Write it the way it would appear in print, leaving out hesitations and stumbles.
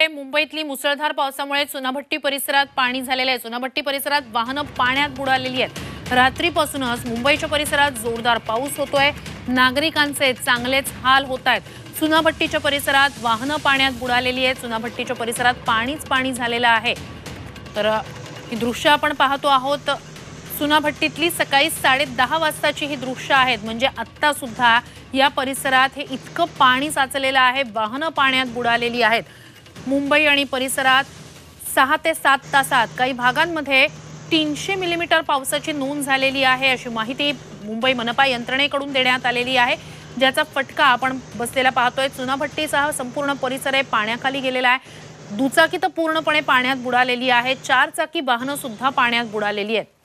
मुंबईतली मुसळधार पावसामुळे चुनाभट्टी परिसरात पाणी झालेले आहे। चुनाभट्टी परिसरात वाहनं पाण्यात बुडालेली आहेत। रात्रीपासूनच मुंबईच्या परिसरात जोरदार पाऊस होतोय। नागरिकांचे चांगलेच हाल होत आहेत। चुनाभट्टीच्या परिसरात वाहनं पाण्यात बुडालेली आहेत। चुनाभट्टीच्या परिसरात पाणी झालेलं आहे। तर ही दृश्य आपण पाहतो आहोत। चुनाभट्टीतली सकाळी 10:30 वाजताची ही दृश्य आहेत। म्हणजे आता सुद्धा या परिसरात हे इतकं पाणी साचलेलं आहे, वाहनं पाण्यात बुडालेली आहेत। मुंबई आणि परिसरात 6 ते 7 तासात काही भागांमध्ये 300 मिलीमीटर पावसाची नोंद झालेली आहे, अशी माहिती मुंबई मनपा यंत्रणेकडून देण्यात आलेली आहे, ज्याचा फटका आपण बसलेला पाहतोय। चुनाभट्टीसह संपूर्ण परिसर पाण्याखाली गेलेला आहे। दुचाकी तर पूर्णपणे पाण्यात बुडालेली आहे। 4 चाकी वाहनं सुद्धा पाण्यात बुडालेली आहेत।